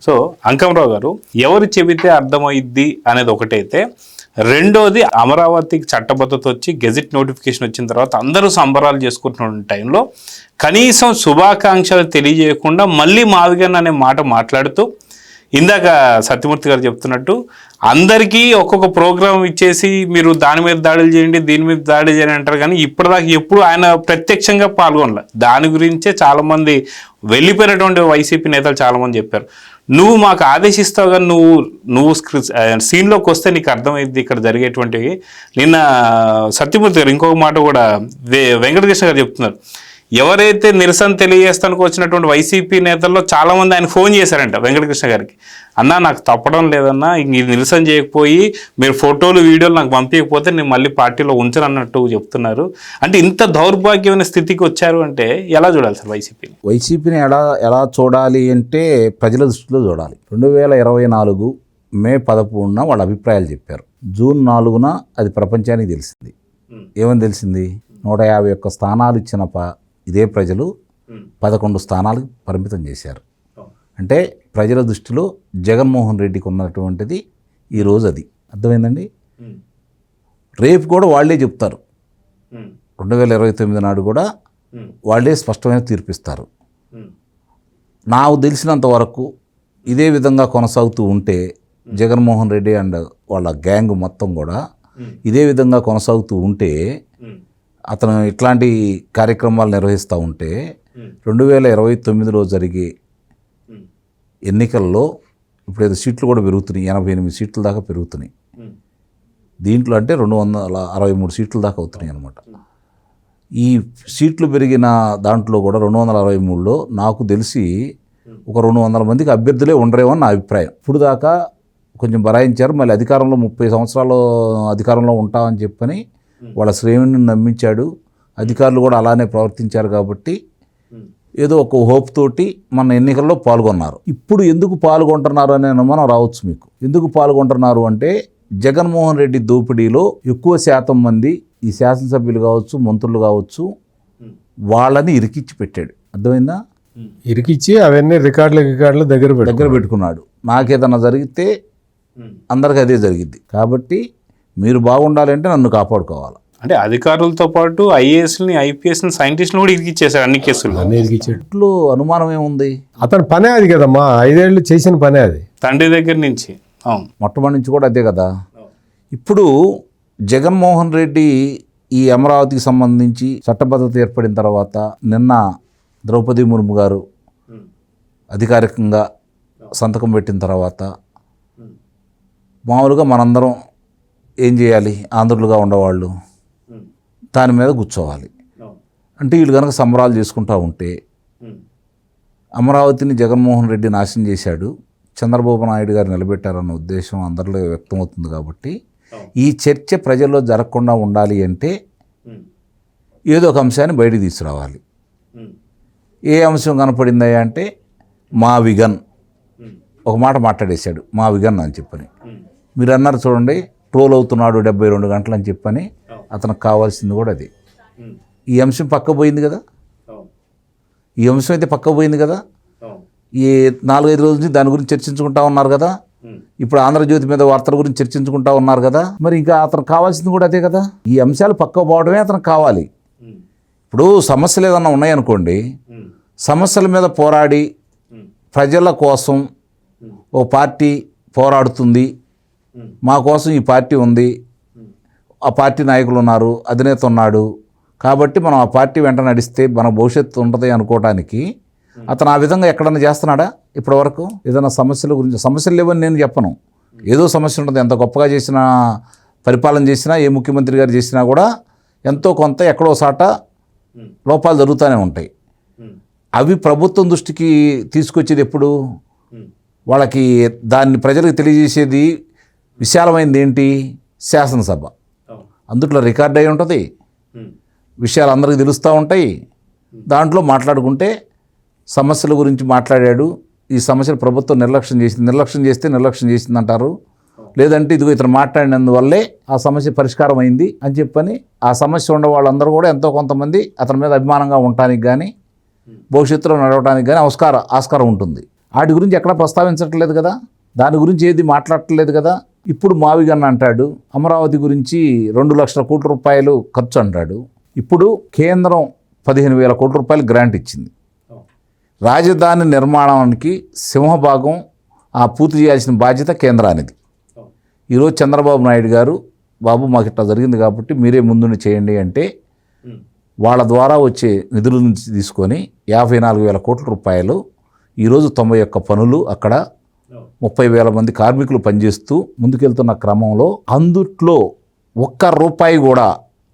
So Ankamarao గారు, ఎవరు చెబితే అర్థమైద్ది అనేది ఒకటైతే, రెండోది అమరావతికి చట్టబద్ధత వచ్చి గెజిట్ నోటిఫికేషన్ వచ్చిన తర్వాత అందరూ సంబరాలు చేసుకుంటున్న టైంలో కనీసం శుభాకాంక్షలు తెలియజేయకుండా మళ్ళీ మాదిగన్ అనే మాట మాట్లాడుతూ, ఇందాక సత్యమూర్తి గారు చెప్తున్నట్టు అందరికీ ఒక్కొక్క ప్రోగ్రాం ఇచ్చేసి మీరు దాని మీద దాడులు చేయండి, దీని మీద దాడి చేయండి అంటారు. కానీ ఇప్పటిదాకా ఎప్పుడు ఆయన ప్రత్యక్షంగా పాల్గొనలే. దాని గురించే చాలామంది వెళ్ళిపోయినటువంటి వైసీపీ నేతలు చాలామంది చెప్పారు, నువ్వు మాకు ఆదేశిస్తావు కానీ నువ్వు సీన్లోకి వస్తే నీకు అర్థమైంది ఇక్కడ జరిగేటువంటివి. నిన్న సత్యమూర్తి గారు ఇంకొక మాట కూడా వెంకటకృష్ణ గారు చెప్తున్నారు, ఎవరైతే నిరసన తెలియజేస్తానికి వచ్చినటువంటి వైసీపీ నేతల్లో చాలామంది ఆయన ఫోన్ చేశారంట వెంకటకృష్ణ గారికి, అన్నా నాకు తప్పడం లేదన్నా, ఇది నిరసన చేయకపోయి మీరు ఫోటోలు వీడియోలు నాకు పంపించకపోతే నేను మళ్ళీ పార్టీలో ఉంచను అన్నట్టు చెప్తున్నారు. అంటే ఇంత దౌర్భాగ్యమైన స్థితికి వచ్చారు అంటే ఎలా చూడాలి సార్ వైసీపీని ఎలా చూడాలి అంటే ప్రజల దృష్టిలో చూడాలి. 2024 మే 11న వాళ్ళ అభిప్రాయాలు చెప్పారు. జూన్ 4న అది ప్రపంచానికి తెలిసింది. ఏమని తెలిసింది? 151 స్థానాలు ఇచ్చిన ఇదే ప్రజలు 11 స్థానాలకు పరిమితం చేశారు. అంటే ప్రజల దృష్టిలో జగన్మోహన్ రెడ్డికి ఉన్నటువంటిది ఈరోజు అది అర్థమైందండి. రేపు కూడా వాళ్ళే చెప్తారు, 2029 నాడు కూడా వాళ్ళే స్పష్టమైన తీర్పిస్తారు. నాకు తెలిసినంత వరకు ఇదే విధంగా కొనసాగుతూ ఉంటే జగన్మోహన్ రెడ్డి అండ్ వాళ్ళ గ్యాంగ్ మొత్తం కూడా ఇదే విధంగా కొనసాగుతూ ఉంటే, అతను ఇట్లాంటి కార్యక్రమాలు నిర్వహిస్తూ ఉంటే 2029లో జరిగే ఎన్నికల్లో ఇప్పుడు సీట్లు కూడా పెరుగుతున్నాయి, 88 సీట్ల దాకా పెరుగుతున్నాయి. దీంట్లో అంటే 263 సీట్ల దాకా అవుతున్నాయి అన్నమాట. ఈ సీట్లు పెరిగిన దాంట్లో కూడా 263లో నాకు తెలిసి ఒక 200 మందికి అభ్యర్థులే ఉండరేమో నా అభిప్రాయం. ఇప్పుడు దాకా కొంచెం బరాయించారు, మళ్ళీ అధికారంలో 30 సంవత్సరాలు అధికారంలో ఉంటామని చెప్పని వాళ్ళ శ్రేణిని నమ్మించాడు. అధికారులు కూడా అలానే ప్రవర్తించారు కాబట్టి ఏదో ఒక హోప్ తోటి మన ఎన్నికల్లో పాల్గొన్నారు. ఇప్పుడు ఎందుకు పాల్గొంటున్నారు అనే అనుమానం రావచ్చు మీకు. ఎందుకు పాల్గొంటున్నారు అంటే, జగన్మోహన్ రెడ్డి దోపిడీలో ఎక్కువ శాతం మంది ఈ శాసనసభ్యులు కావచ్చు, మంత్రులు కావచ్చు, వాళ్ళని ఇరికిచ్చి పెట్టాడు. అర్థమైందా? ఇరికిచ్చి అవన్నీ రికార్డులు దగ్గర పెట్టుకున్నాడు. నాకేదన్నా జరిగితే అందరికీ అదే జరిగింది. కాబట్టి మీరు బాగుండాలంటే నన్ను కాపాడుకోవాలి. అంటే అధికారులతో పాటు ఐఏఎస్ని, ఐపీఎస్ని, సైంటిస్ట్ని కూడా ఇరికిచ్చేశారు అన్ని కేసులు. ఇరికిచ్చేట్లు అనుమానం ఏముంది? అతని పనే అది కదమ్మా, 5 ఏళ్ళు చేసిన పనే అది, తండ్రి దగ్గర నుంచి. మొట్టమొదటి నుంచి కూడా అదే కదా. ఇప్పుడు జగన్మోహన్ రెడ్డి ఈ అమరావతికి సంబంధించి చట్టబద్ధత ఏర్పడిన తర్వాత నిన్న ద్రౌపది ముర్ము గారు అధికారికంగా సంతకం పెట్టిన తర్వాత మామూలుగా మనందరం ఏం చేయాలి? ఆంధ్రులుగా ఉండేవాళ్ళు దాని మీద కూర్చోవాలి. అంటే వీళ్ళు కనుక సంబరాలు చేసుకుంటూ ఉంటే, అమరావతిని జగన్మోహన్ రెడ్డి నాశనం చేశాడు, చంద్రబాబు నాయుడు గారు నిలబెట్టారన్న ఉద్దేశం అందరిలో వ్యక్తమవుతుంది. కాబట్టి ఈ చర్చ ప్రజల్లో జరగకుండా ఉండాలి అంటే ఏదో ఒక అంశాన్ని బయటికి తీసుకురావాలి. ఏ అంశం కనపడిందా అంటే, మా విగన్ ఒక మాట మాట్లాడేశాడు, మా విగన్ అని చెప్పని. మీరు అన్నారు చూడండి, ట్రోల్ అవుతున్నాడు 72 గంటలు అని చెప్పని. అతనికి కావాల్సింది కూడా అది. ఈ అంశం పక్క పోయింది కదా, ఈ అంశం అయితే పక్క పోయింది కదా. ఈ 4-5 రోజుల నుంచి దాని గురించి చర్చించుకుంటా ఉన్నారు కదా. ఇప్పుడు ఆంధ్రజ్యోతి మీద వార్తల గురించి చర్చించుకుంటా ఉన్నారు కదా. మరి ఇంకా అతనికి కావాల్సింది కూడా అదే కదా. ఈ అంశాలు పక్క పోవడమే అతనికి కావాలి. ఇప్పుడు సమస్యలు ఏదన్నా ఉన్నాయనుకోండి, సమస్యల మీద పోరాడి ప్రజల కోసం ఓ పార్టీ పోరాడుతుంది, మా కోసం ఈ పార్టీ ఉంది, ఆ పార్టీ నాయకులు ఉన్నారు, అధినేత ఉన్నాడు, కాబట్టి మనం ఆ పార్టీ వెంట నడిస్తే మన భవిష్యత్తు ఉంటుంది అనుకోవడానికి అతను ఆ విధంగా ఎక్కడన్నా చేస్తున్నాడా? ఇప్పటివరకు ఏదైనా సమస్యల గురించి, సమస్యలు లేవని నేను చెప్పను, ఏదో సమస్య ఉంటుంది. ఎంత గొప్పగా చేసినా, పరిపాలన చేసినా, ఏ ముఖ్యమంత్రి గారు చేసినా కూడా ఎంతో కొంత ఎక్కడో సాట లోపాలు జరుగుతూనే ఉంటాయి. అవి ప్రభుత్వం దృష్టికి తీసుకొచ్చేది ఎప్పుడు? వాళ్ళకి దాన్ని ప్రజలకు తెలియజేసేది విశాలమైనది ఏంటి? శాసనసభ. అందుట్లో రికార్డ్ అయి ఉంటుంది, విషయాలు అందరికీ తెలుస్తూ ఉంటాయి. దాంట్లో మాట్లాడుకుంటే సమస్యల గురించి మాట్లాడాడు, ఈ సమస్యలు ప్రభుత్వం నిర్లక్ష్యం చేస్తే నిర్లక్ష్యం చేసింది అంటారు. లేదంటే ఇదిగో ఇతను మాట్లాడినందువల్లే ఆ సమస్య పరిష్కారం అయింది అని చెప్పని ఆ సమస్య ఉన్న వాళ్ళందరూ కూడా ఎంతో కొంతమంది అతని మీద అభిమానంగా ఉండటానికి కానీ భవిష్యత్తులో నడవడానికి కానీ ఆస్కారం ఉంటుంది. వాటి గురించి ఎక్కడా ప్రస్తావించట్లేదు కదా, దాని గురించి ఏది మాట్లాడట్లేదు కదా. ఇప్పుడు మావిగన్న అంటాడు అమరావతి గురించి 2 లక్షల కోట్ల రూపాయలు ఖర్చు అంటాడు. ఇప్పుడు కేంద్రం 15,000 కోట్ల రూపాయలు గ్రాంట్ ఇచ్చింది. రాజధాని నిర్మాణానికి సింహభాగం పూర్తి చేయాల్సిన బాధ్యత కేంద్రానిది. ఈరోజు చంద్రబాబు నాయుడు గారు బాబు మాకు ఇట్లా జరిగింది కాబట్టి మీరే ముందుండి చేయండి అంటే వాళ్ళ ద్వారా వచ్చే నిధుల నుంచి తీసుకొని 54,000 కోట్ల రూపాయలు ఈరోజు 91 పనులు అక్కడ 30,000 మంది కార్మికులు పనిచేస్తూ ముందుకెళ్తున్న క్రమంలో అందుట్లో ఒక్క రూపాయి కూడా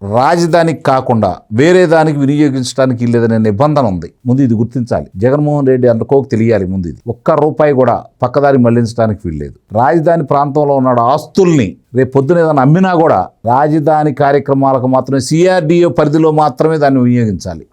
రాజధానికి కాకుండా వేరే దానికి వినియోగించడానికి లేదనే నిబంధన ఉంది. ముందు ఇది గుర్తించాలి. జగన్మోహన్ రెడ్డి అనుకోకు తెలియాలి. ముందు ఇది ఒక్క రూపాయి కూడా పక్కదారి మళ్లించడానికి వీల్లేదు. రాజధాని ప్రాంతంలో ఉన్న ఆస్తుల్ని రేపు పొద్దున ఏదైనా అమ్మినా కూడా రాజధాని కార్యక్రమాలకు మాత్రమే సిఆర్డిఏ పరిధిలో మాత్రమే దాన్ని వినియోగించాలి.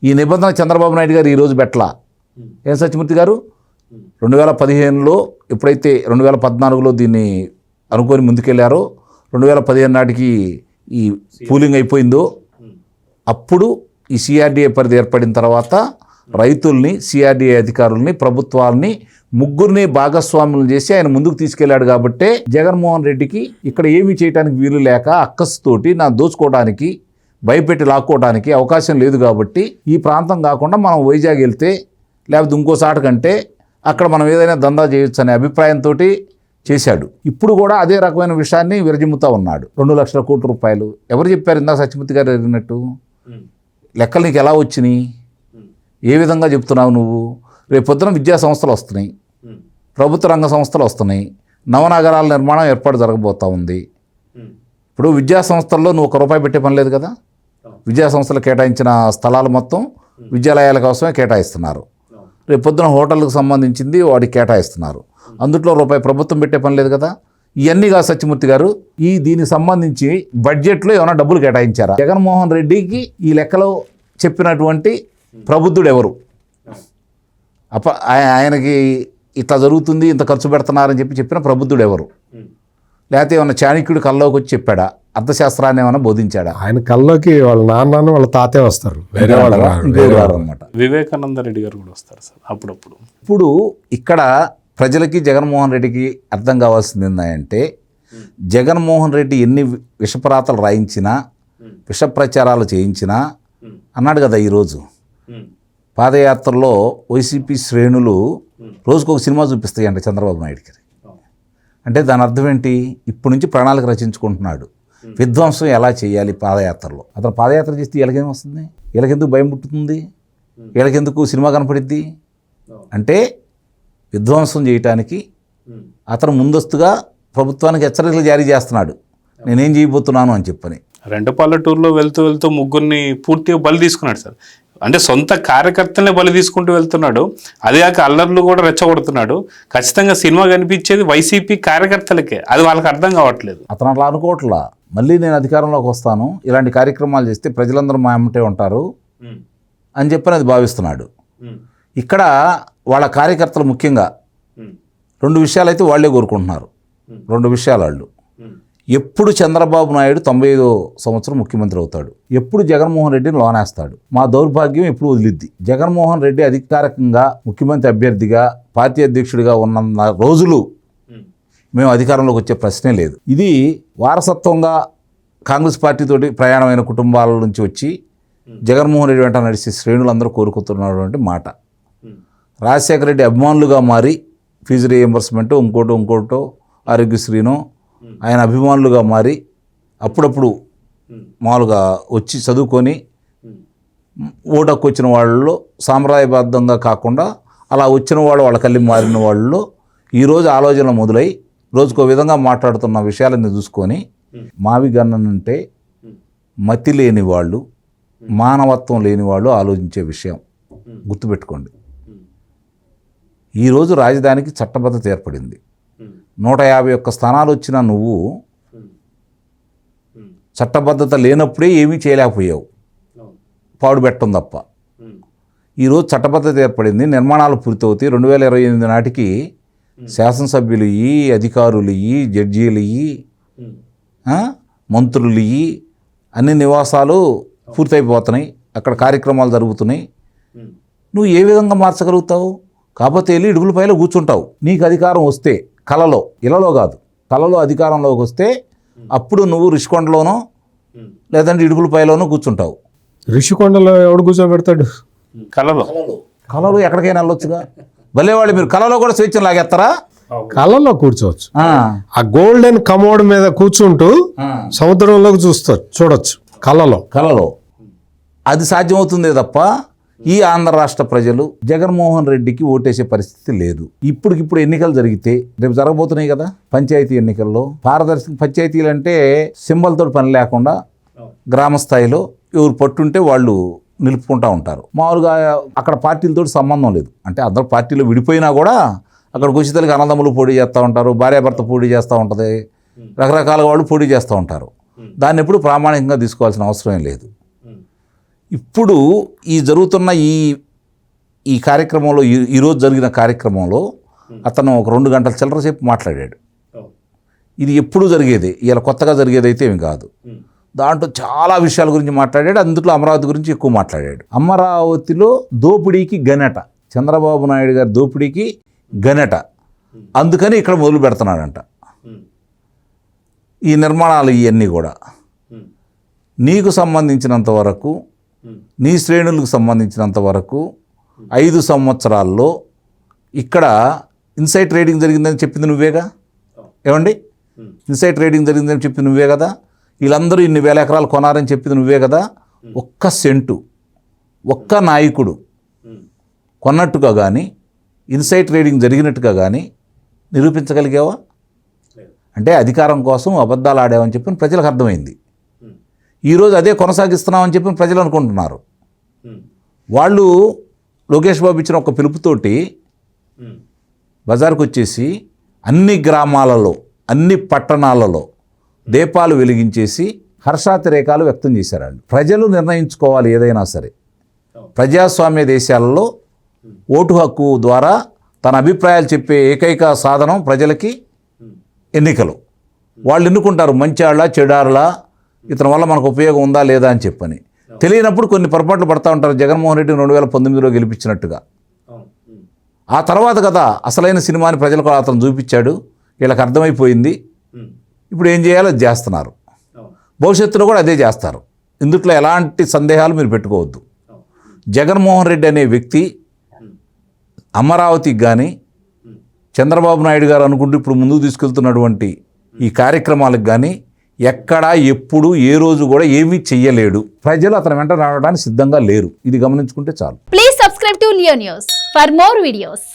ఈ నిబంధన చంద్రబాబు నాయుడు గారు ఈరోజు పెట్టలా. ఏం సత్యమూర్తి గారు 2015లో ఎప్పుడైతే 2014లో దీన్ని అనుకొని ముందుకెళ్లారో 2015 నాటికి ఈ పూలింగ్ అయిపోయిందో అప్పుడు ఈ సిఆర్డిఏ పరిధి ఏర్పడిన తర్వాత రైతుల్ని, సిఆర్డిఏ అధికారుల్ని, ప్రభుత్వాలని ముగ్గురిని భాగస్వాములు చేసి ఆయన ముందుకు తీసుకెళ్లాడు. కాబట్టే జగన్మోహన్ రెడ్డికి ఇక్కడ ఏమీ చేయడానికి వీలు లేక అక్కస్తోటి నా దోచుకోవడానికి భయపెట్టి లాక్కోవడానికి అవకాశం లేదు. కాబట్టి ఈ ప్రాంతం కాకుండా మనం వైజాగ్ వెళ్తే లేకపోతే ఇంకో చాట కంటే అక్కడ మనం ఏదైనా దందా చేయొచ్చు అనే అభిప్రాయంతో చేశాడు. ఇప్పుడు కూడా అదే రకమైన విషయాన్ని విరజిమ్ముతా ఉన్నాడు. 2 లక్షల కోట్ల రూపాయలు ఎవరు చెప్పారు? ఇందాక సత్యమూర్తి గారు అడిగినట్టు లెక్కలు నీకు ఎలా వచ్చినాయి? ఏ విధంగా చెప్తున్నావు నువ్వు? రేపు పొద్దున విద్యా సంస్థలు వస్తున్నాయి, ప్రభుత్వ రంగ సంస్థలు వస్తున్నాయి, నవనగరాల నిర్మాణం ఏర్పాటు జరగబోతూ ఉంది. ఇప్పుడు విద్యా సంస్థల్లో నువ్వు 1 రూపాయి పెట్టే పని లేదు కదా. విద్యా సంస్థలు కేటాయించిన స్థలాలు మొత్తం విద్యాలయాల కోసమే కేటాయిస్తున్నారు. రేపు పొద్దున హోటళ్ళకు సంబంధించింది వాడికి కేటాయిస్తున్నారు. అందుట్లో రూపాయి ప్రభుత్వం పెట్టే పని లేదు కదా. ఇవన్నీ కాదు సత్యమూర్తి గారు, దీనికి సంబంధించి బడ్జెట్లో ఏమైనా డబ్బులు కేటాయించారా? జగన్మోహన్ రెడ్డికి ఈ లెక్కలో చెప్పినటువంటి ప్రబుద్ధుడు ఎవరు? ఆయనకి ఇట్లా జరుగుతుంది, ఇంత ఖర్చు పెడుతున్నారని చెప్పిన ప్రబుద్ధుడు ఎవరు? లేకపోతే ఏమన్నా చాణక్యుడు కల్లోకి వచ్చి చెప్పాడా? అర్థశాస్త్రాన్ని ఏమైనా బోధించాడా? ఆయన కల్లోకి వాళ్ళ నాన్న వాళ్ళ తాతే వస్తారు, వేరే వాళ్ళు అనమాట. వివేకానంద రెడ్డి గారు కూడా వస్తారు సార్ అప్పుడప్పుడు. ఇప్పుడు ఇక్కడ ప్రజలకి జగన్మోహన్ రెడ్డికి అర్థం కావాల్సింది ఏంటంటే జగన్మోహన్ రెడ్డి ఎన్ని విషప్రాతలు రాయించినా విష ప్రచారాలు చేయించినా అన్నాడు కదా. ఈరోజు పాదయాత్రలో వైసీపీ శ్రేణులు రోజుకొక సినిమా చూపిస్తాయంట చంద్రబాబు నాయుడికి. అంటే దాని అర్థం ఏంటి? ఇప్పటి నుంచి ప్రణాళిక రచించుకుంటున్నాడు. విధ్వంసం ఎలా చేయాలి పాదయాత్రలో. అతను పాదయాత్ర చేస్తే వీళ్ళకేం వస్తుంది? వీళ్ళకెందుకు భయం పుట్టుతుంది? వీళ్ళకెందుకు సినిమా కనపడిద్ది? అంటే విధ్వంసం చేయటానికి అతను ముందస్తుగా ప్రభుత్వానికి హెచ్చరికలు జారీ చేస్తున్నాడు, నేనేం చేయబోతున్నాను అని చెప్పని. రెండపల్లెటూరులో వెళ్తూ వెళ్తూ ముగ్గురిని పూర్తిగా బలి తీసుకున్నాడు సార్. అంటే సొంత కార్యకర్తలనే బలి తీసుకుంటూ వెళ్తున్నాడు. అదే కాక అల్లర్లు కూడా రెచ్చగొడుతున్నాడు. ఖచ్చితంగా సినిమా కనిపించేది వైసీపీ కార్యకర్తలకే, అది వాళ్ళకి అర్థం కావట్లేదు. అతను అట్లా అనుకోవట్లా. మళ్ళీ నేను అధికారంలోకి వస్తాను, ఇలాంటి కార్యక్రమాలు చేస్తే ప్రజలందరూ మా అమ్మటే ఉంటారు అని చెప్పని అది భావిస్తున్నాడు. ఇక్కడ వాళ్ళ కార్యకర్తలు ముఖ్యంగా 2 విషయాలు అయితే వాళ్ళే కోరుకుంటున్నారు. 2 విషయాలు వాళ్ళు. ఎప్పుడు చంద్రబాబు నాయుడు 95వ సంవత్సరం ముఖ్యమంత్రి అవుతాడు, ఎప్పుడు జగన్మోహన్ రెడ్డిని లోనేస్తాడు, మా దౌర్భాగ్యం ఎప్పుడు వదిలిద్ది. జగన్మోహన్ రెడ్డి అధికారికంగా ముఖ్యమంత్రి అభ్యర్థిగా పార్టీ అధ్యక్షుడిగా ఉన్న రోజులు మేము అధికారంలోకి వచ్చే ప్రశ్నే లేదు. ఇది వారసత్వంగా కాంగ్రెస్ పార్టీతోటి ప్రయాణమైన కుటుంబాల నుంచి వచ్చి జగన్మోహన్ రెడ్డి వెంట నడిచే శ్రేణులందరూ కోరుకుంటున్నటువంటి మాట. రాజశేఖర రెడ్డి అభిమానులుగా మారి ఫీజు రీఎంబర్స్మెంట్ ఇంకోటో ఆరోగ్యశ్రీనో ఆయన అభిమానులుగా మారి అప్పుడప్పుడు మామూలుగా వచ్చి చదువుకొని ఓటకు వచ్చిన వాళ్ళలో సాంప్రదాయబద్ధంగా కాకుండా అలా వచ్చిన వాళ్ళు వాళ్ళ కళ్ళి మారిన వాళ్ళలో ఈరోజు ఆలోచనలు మొదలై రోజుకో విధంగా మాట్లాడుతున్న విషయాలన్నీ చూసుకొని మావిగన్నంటే మతి లేని వాళ్ళు, మానవత్వం లేని వాళ్ళు ఆలోచించే విషయం గుర్తుపెట్టుకోండి. ఈరోజు రాజధానికి చట్టబద్ధత ఏర్పడింది. 151 స్థానాలు వచ్చినా నువ్వు చట్టబద్ధత లేనప్పుడే ఏమీ చేయలేకపోయావు, పాడుబెట్టం తప్ప. ఈరోజు చట్టబద్ధత ఏర్పడింది, నిర్మాణాలు పూర్తవుతాయి. 2028 నాటికి శాసనసభ్యులు ఇయ్యి, అధికారులు ఇయ్యి, జడ్జీలు ఇయ్యి, మంత్రులు ఇయ్యి, అన్ని నివాసాలు పూర్తయిపోతున్నాయి, అక్కడ కార్యక్రమాలు జరుగుతున్నాయి. నువ్వు ఏ విధంగా మార్చగలుగుతావు? కాకపోతే వెళ్ళి ఇడుగులపైలో కూర్చుంటావు. నీకు అధికారం వస్తే కలలో, ఇలలో కాదు, కలలో అధికారంలోకి వస్తే అప్పుడు నువ్వు రిషికొండలోనో లేదంటే ఇడుగులపైలోనో కూర్చుంటావు. ఋషికొండలో ఎవడు కూర్చోబెడతాడు? కలలో కలలో ఎక్కడికైనా వెళ్ళొచ్చుగా. భలేవాళ్ళు మీరు కలలో కూడా స్వేచ్ఛను లాగేస్తారా? కళ్ళలో కూర్చోవచ్చు. ఆ, ఆ గోల్డెన్ కమోడ్ మీద కూర్చుంటూ ఆ. సముద్రంలోకి చూడొచ్చు కళ్ళలో. కలలో అది సాధ్యమవుతుందే తప్ప ఈ ఆంధ్ర రాష్ట్ర ప్రజలు జగన్మోహన్ రెడ్డికి ఓటేసే పరిస్థితి లేదు. ఇప్పటికిప్పుడు ఎన్నికలు జరిగితే రేపు జరగబోతున్నాయి కదా పంచాయతీ ఎన్నికల్లో. పారదర్శక పంచాయతీలు అంటే సింబల్తో పని లేకుండా గ్రామ స్థాయిలో ఎవరు పట్టుంటే వాళ్ళు నిలుపుకుంటూ ఉంటారు. మామూలుగా అక్కడ పార్టీలతో సంబంధం లేదు. అంటే అందరు పార్టీలో విడిపోయినా కూడా అక్కడికి వచ్చేసరికి అన్నదమ్ములు పోటీ చేస్తూ ఉంటారు, భార్యాభర్త పోటీ చేస్తూ ఉంటుంది, రకరకాల వాళ్ళు పోటీ చేస్తూ ఉంటారు. దాన్ని ఎప్పుడు ప్రామాణికంగా తీసుకోవాల్సిన అవసరం ఏం లేదు. ఇప్పుడు ఈ జరుగుతున్న ఈ కార్యక్రమంలో ఈరోజు జరిగిన కార్యక్రమంలో అతను ఒక 2 గంటల చిల్లర సేపు మాట్లాడాడు. ఇది ఎప్పుడు జరిగేది, ఇలా కొత్తగా జరిగేది అయితే ఏమి కాదు. దాంట్లో చాలా విషయాల గురించి మాట్లాడాడు. అందులో అమరావతి గురించి ఎక్కువ మాట్లాడాడు. అమరావతిలో దోపిడీకి గనట, చంద్రబాబు నాయుడు గారి దోపిడీకి గనట, అందుకని ఇక్కడ మొదలు పెడుతున్నాడంట ఈ నిర్మాణాలు ఇవన్నీ కూడా. నీకు సంబంధించినంత వరకు, నీ శ్రేణులకు సంబంధించినంత వరకు 5 సంవత్సరాల్లో ఇక్కడ ఇన్సైడ్ ట్రేడింగ్ జరిగిందని చెప్పింది నువ్వేగా. ఏమండి, ఇన్సైడ్ ట్రేడింగ్ జరిగిందని చెప్పింది నువ్వే కదా. వీళ్ళందరూ ఇన్ని వేల ఎకరాలు కొనారని చెప్పింది నువ్వే కదా. ఒక్క సెంటు, ఒక్క నాయకుడు కొన్నట్టుగా కానీ ఇన్సైడ్ ట్రేడింగ్ జరిగినట్టుగా కానీ నిరూపించగలిగావా? అంటే అధికారం కోసం అబద్ధాలు ఆడావని చెప్పి ప్రజలకు అర్థమైంది. ఈరోజు అదే కొనసాగిస్తున్నామని చెప్పి ప్రజలు అనుకుంటున్నారు. వాళ్ళు లోకేష్ బాబు ఇచ్చిన ఒక పిలుపుతోటి బజార్కు వచ్చేసి అన్ని గ్రామాలలో, అన్ని పట్టణాలలో దీపాలు వెలిగించేసి హర్షాతిరేకాలు వ్యక్తం చేశారు. వాళ్ళు ప్రజలు నిర్ణయించుకోవాలి ఏదైనా సరే. ప్రజాస్వామ్య దేశాలలో ఓటు హక్కు ద్వారా తన అభిప్రాయాలు చెప్పే ఏకైక సాధనం ప్రజలకి ఎన్నికలు. వాళ్ళు ఎన్నుకుంటారు మంచాళ్ళ చెడారుల, ఇతని వల్ల మనకు ఉపయోగం ఉందా లేదా అని చెప్పని. తెలియనప్పుడు కొన్ని పొరపాట్లు పడతా ఉంటారు. జగన్మోహన్ రెడ్డి 2019లో గెలిపించినట్టుగా. ఆ తర్వాత కదా అసలైన సినిమాని ప్రజలకు అతను చూపించాడు. వీళ్ళకి అర్థమైపోయింది. ఇప్పుడు ఏం చేయాలో అది చేస్తున్నారు. భవిష్యత్తులో కూడా అదే చేస్తారు. ఇందుట్లో ఎలాంటి సందేహాలు మీరు పెట్టుకోవద్దు. జగన్మోహన్ రెడ్డి అనే వ్యక్తి అమరావతికి కానీ చంద్రబాబు నాయుడు గారు అనుకుంటూ ఇప్పుడు ముందుకు తీసుకెళ్తున్నటువంటి ఈ కార్యక్రమాలకు కానీ ఎక్కడా ఎప్పుడు ఏ రోజు కూడా ఏమీ చెయ్యలేడు. ప్రజలు అతని వెంట రావడానికి సిద్ధంగా లేరు. ఇది గమనించుకుంటే చాలు. Please subscribe to Leo news for more videos.